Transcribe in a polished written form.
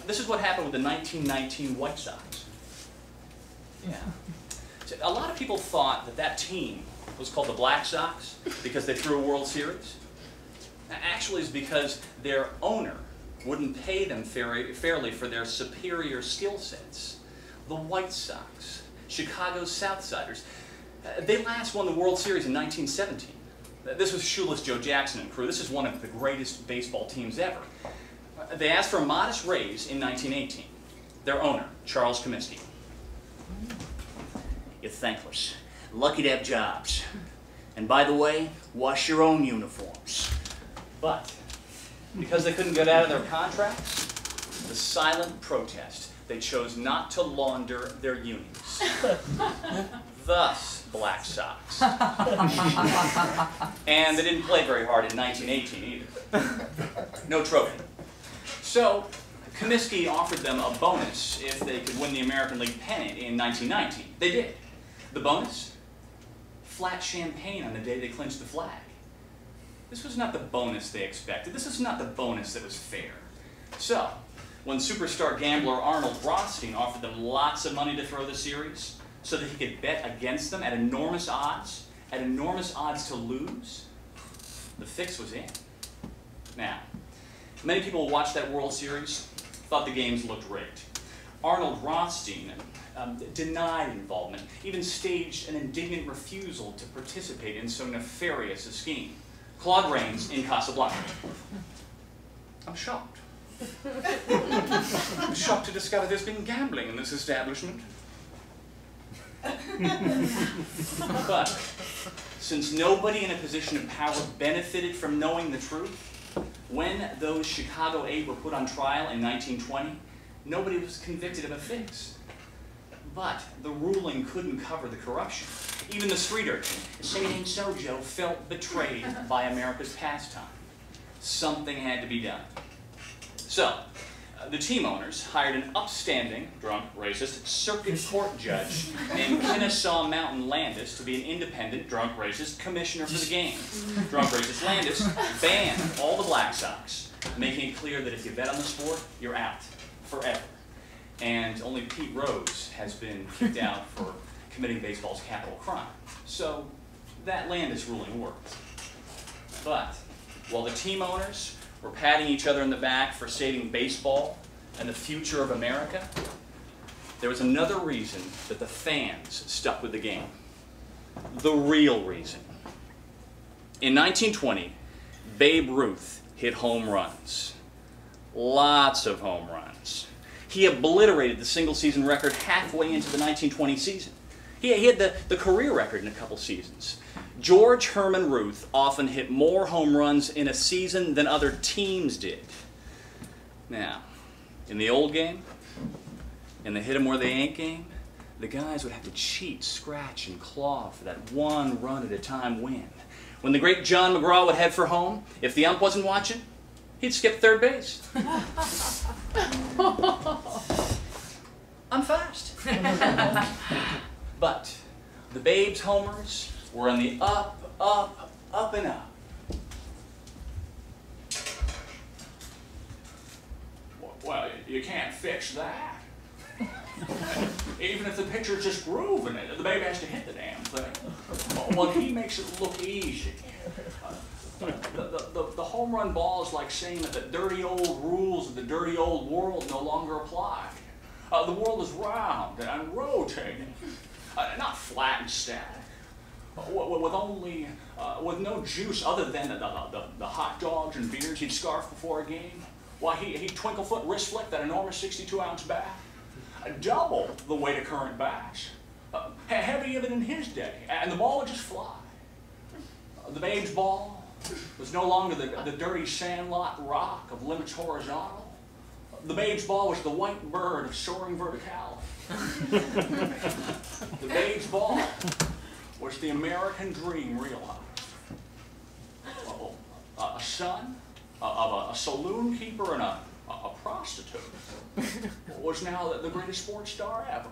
This is what happened with the 1919 White Sox. Yeah. So a lot of people thought that that team was called the Black Sox because they threw a World Series. Actually, it's because their owner wouldn't pay them fairly for their superior skill sets. The White Sox, Chicago's Southsiders, they last won the World Series in 1917. This was shoeless Joe Jackson and crew. This is one of the greatest baseball teams ever. They asked for a modest raise in 1918. Their owner, Charles Comiskey. You're thankless. Lucky to have jobs. And by the way, wash your own uniforms. But because they couldn't get out of their contracts, the silent protest, they chose not to launder their unis. Thus, Black Sox. And they didn't play very hard in 1918 either. No trophy. So, Comiskey offered them a bonus if they could win the American League pennant in 1919. They did. The bonus? Flat champagne on the day they clinched the flag. This was not the bonus they expected. This is not the bonus that was fair. So, when superstar gambler Arnold Rothstein offered them lots of money to throw the series so that he could bet against them at enormous odds to lose, the fix was in. Now, many people who watched that World Series thought the games looked rigged. Arnold Rothstein denied involvement, even staged an indignant refusal to participate in so nefarious a scheme. Claude Rains in Casablanca. I'm shocked. I'm shocked to discover there's been gambling in this establishment. But since nobody in a position of power benefited from knowing the truth, when those Chicago Eight were put on trial in 1920, nobody was convicted of a fix. But the ruling couldn't cover the corruption. Even the street urchin, say it ain't so, Joe, felt betrayed by America's pastime. Something had to be done. So, the team owners hired an upstanding, drunk, racist, circuit court judge named Kennesaw Mountain Landis to be an independent, drunk, racist commissioner for the game. Drunk, racist Landis banned all the Black Sox, making it clear that if you bet on the sport, you're out forever. And only Pete Rose has been kicked out for committing baseball's capital crime. So that Landis ruling worked. But while the team owners were patting each other in the back for saving baseball and the future of America, there was another reason that the fans stuck with the game. The real reason. In 1920, Babe Ruth hit home runs. Lots of home runs. He obliterated the single-season record halfway into the 1920 season. He had the career record in a couple seasons. George Herman Ruth often hit more home runs in a season than other teams did. Now, in the old game, in the hit 'em where they ain't game, the guys would have to cheat, scratch, and claw for that one run at a time win. When the great John McGraw would head for home, if the ump wasn't watching, he'd skip third base. I'm fast. But the Babes' homers were on the up, up, up and up. Well, you can't fix that. Even if the pitcher's just grooving it, the baby has to hit the damn thing. Well, he makes it look easy. The home run ball is like saying that the dirty old rules of the dirty old world no longer apply. The world is round and rotating, not flat and static. With no juice other than the hot dogs and beers he'd scarf before a game. Why, he'd twinkle foot wrist flick that enormous 62-ounce bat. Double the weight of current bats. Heavier than in his day, and the ball would just fly. The Babe's ball was no longer the dirty sandlot rock of limits horizontal. The Babe's ball was the white bird of soaring verticality. The Babe's ball was the American dream realized. A son of a saloon keeper and a prostitute was now the greatest sports star ever.